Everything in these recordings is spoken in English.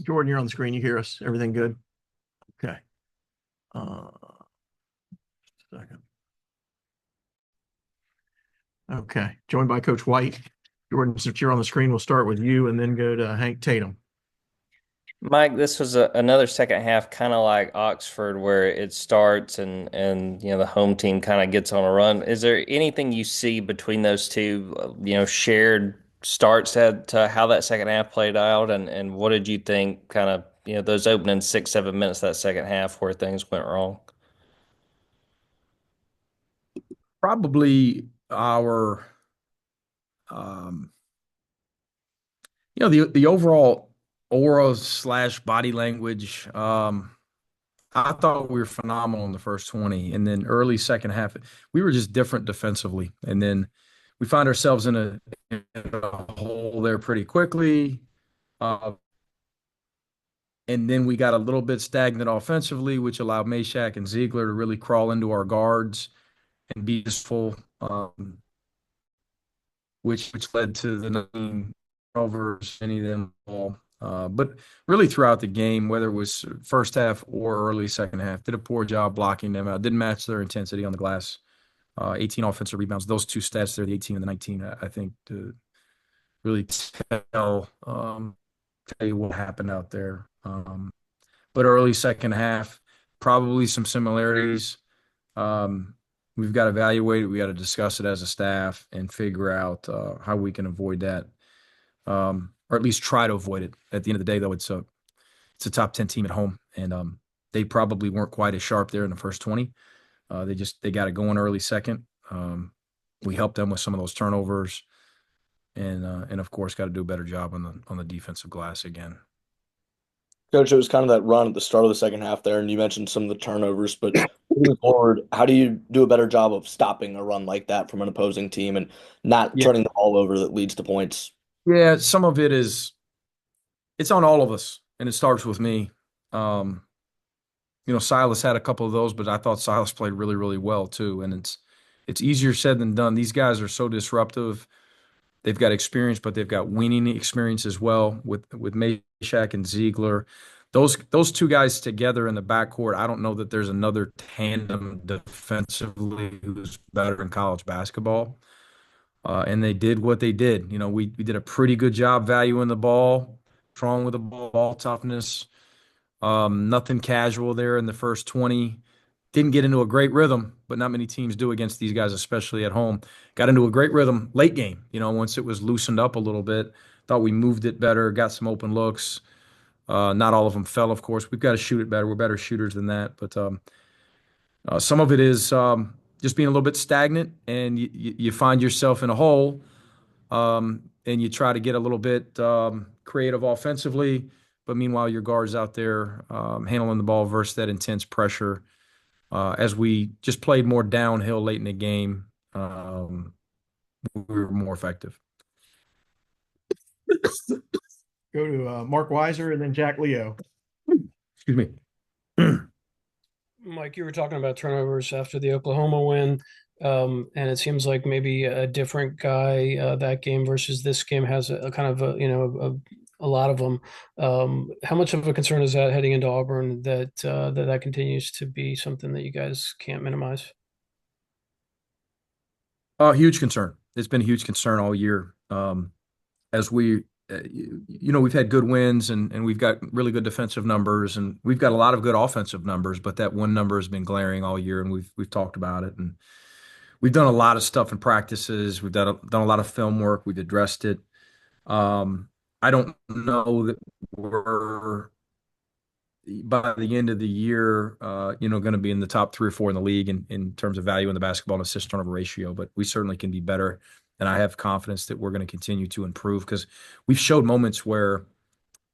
Jordan, you're on the screen. You hear us? Everything good? Okay. Second. Okay. Joined by Coach White. Jordan, since you're on the screen, we'll start with you and then go to Hank Tatum. Mike, this was another second half, kind of like Oxford, where it starts and the home team kind of gets on a run. Is there anything you see between those two, shared starts to how that second half played out, and what did you think, kind of, those opening 6, 7 minutes of that second half where things went wrong? Probably our um the overall aura slash body language. I thought we were phenomenal in the first 20, and then early second half we were just different defensively, and then we find ourselves in a hole there pretty quickly. And then we got a little bit stagnant offensively, which allowed Meshack and Ziegler to really crawl into our guards and be useful. Which led to the 9 turnovers, any of them all. But really throughout the game, whether it was first half or early second half, did a poor job blocking them out. Didn't match their intensity on the glass. 18 offensive rebounds. Those two stats there, the 18 and the 19, I think to really tell you what happened out there. But early second half, probably some similarities. Um, we've got to evaluate it. We got to discuss it as a staff and figure out how we can avoid that, or at least try to avoid it. At the end of the day, though, it's a top 10 team at home, and they probably weren't quite as sharp there in the first 20. They got it going early second. We helped them with some of those turnovers, and of course got to do a better job on the defensive glass again. Coach, it was kind of that run at the start of the second half there, and you mentioned some of the turnovers, but moving forward, how do you do a better job of stopping a run like that from an opposing team and not Yeah, turning the ball over that leads to points? yeah. Some of it's on all of us, and it starts with me. Um, Silas had a couple of those, but I thought Silas played really, really well too. And it's easier said than done. These guys are so disruptive. They've got experience, but they've got winning experience as well with Meshack and Ziegler. Those two guys together in the backcourt, I don't know that there's another tandem defensively who's better in college basketball. And they did what they did. We did a pretty good job valuing the ball, strong with the ball toughness. Nothing casual there in the first 20. Didn't get into a great rhythm, but not many teams do against these guys, especially at home. Got into a great rhythm late game, once it was loosened up a little bit. Thought we moved it better, got some open looks. Not all of them fell, of course. We've got to shoot it better. We're better shooters than that. But some of it is just being a little bit stagnant, and you find yourself in a hole, and you try to get a little bit creative offensively. But meanwhile, your guard's out there handling the ball versus that intense pressure. As we just played more downhill late in the game, we were more effective. Go to Mark Weiser and then Jack Leo. Excuse me. Mike, you were talking about turnovers after the Oklahoma win, and it seems like maybe a different guy that game versus this game has a kind of a lot of them. How much of a concern is that heading into Auburn that continues to be something that you guys can't minimize? Huge concern. It's been a huge concern all year. As we've had good wins and we've got really good defensive numbers and we've got a lot of good offensive numbers, but that one number has been glaring all year, and we've talked about it, and we've done a lot of stuff in practices. We've done a lot of film work. We've addressed it. I don't know that we're by the end of the year, going to be in the top 3 or 4 in the league in terms of value in the basketball and assist turnover ratio, but we certainly can be better. And I have confidence that we're going to continue to improve because we've showed moments where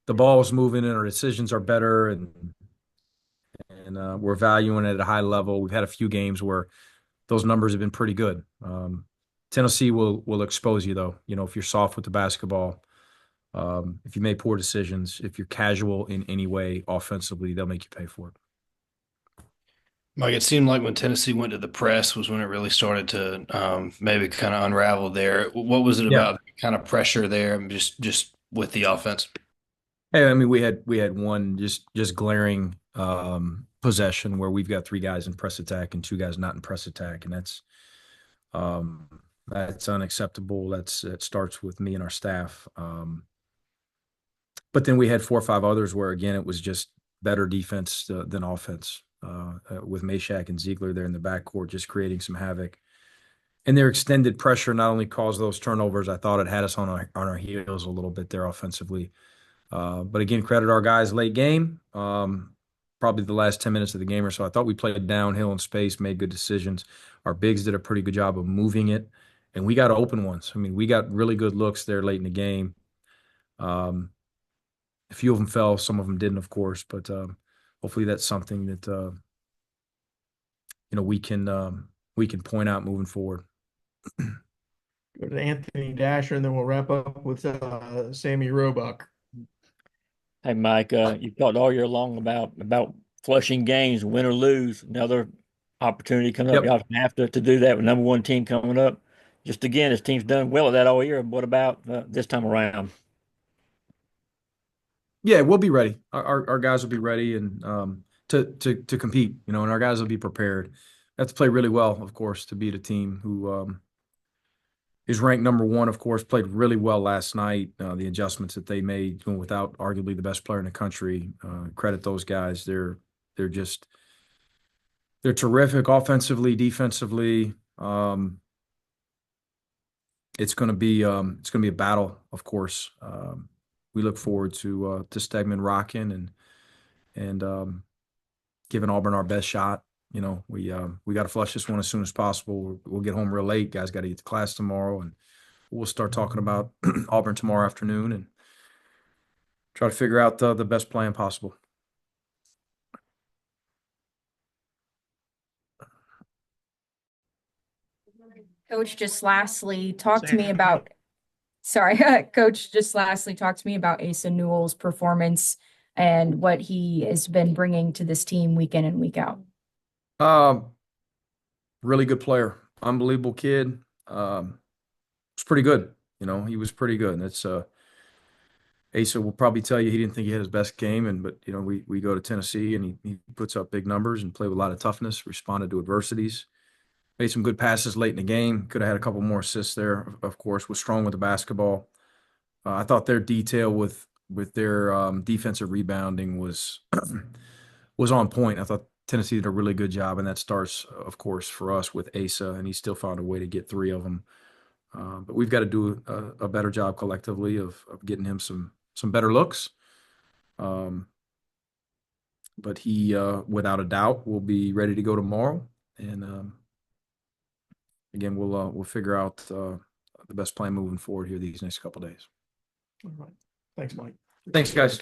the ball is moving and our decisions are better, and we're valuing it at a high level. We've had a few games where those numbers have been pretty good. Tennessee will expose you though. If you're soft with the basketball, if you make poor decisions, if you're casual in any way offensively, they'll make you pay for it. Mike, it seemed like when Tennessee went to the press was when it really started to maybe kind of unravel there. What was it Yeah. about the kind of pressure there, just with the offense? Hey, I mean, we had one just glaring possession where we've got 3 guys in press attack and 2 guys not in press attack, and that's unacceptable. It starts with me and our staff. But then we had 4 or 5 others where again it was just better defense than offense. With Meshack and Ziegler there in the backcourt, just creating some havoc. And their extended pressure not only caused those turnovers, I thought it had us on our heels a little bit there offensively. But again, credit our guys late game. Probably the last 10 minutes of the game or so. I thought we played downhill in space, made good decisions. Our bigs did a pretty good job of moving it, and we got open ones. I mean, we got really good looks there late in the game. A few of them fell, some of them didn't, of course, but hopefully that's something that we can point out moving forward. Go to Anthony Dasher, and then we'll wrap up with Sammy Roebuck. Hey, Mike, you've talked all year long about flushing games, win or lose. Another opportunity coming up. Yep. Y'all have to do that with #1 team coming up. Just again, this team's done well at that all year. What about this time around? Yeah, we'll be ready. Our guys will be ready and to compete, and our guys will be prepared. They have to play really well, of course, to beat a team who is ranked #1, of course, played really well last night. The adjustments that they made without arguably the best player in the country. Credit those guys. They're terrific offensively, defensively. It's going to be a battle, of course. We look forward to Stegman rocking and giving Auburn our best shot. We got to flush this one as soon as possible. We'll get home real late. Guys got to get to class tomorrow, and we'll start talking about Auburn tomorrow afternoon and try to figure out the best plan possible. Coach, just lastly, talk to me about, sorry, Coach, just lastly, talk to me about Asa Newell's performance and what he has been bringing to this team week in and week out. Really good player, unbelievable kid. Was pretty good. He was pretty good. And it's Asa will probably tell you he didn't think he had his best game, but we go to Tennessee and he puts up big numbers and played with a lot of toughness, responded to adversities. Made some good passes late in the game. Could have had a couple more assists there, of course. Was strong with the basketball. I thought their detail with their defensive rebounding was on point. I thought Tennessee did a really good job, and that starts, of course, for us with Asa, and he still found a way to get 3 of them. But we've got to do a better job collectively of getting him some better looks. But he, without a doubt, will be ready to go tomorrow, and again, we'll figure out the best plan moving forward here these next couple of days. All right. Thanks, Mike. Thanks, guys.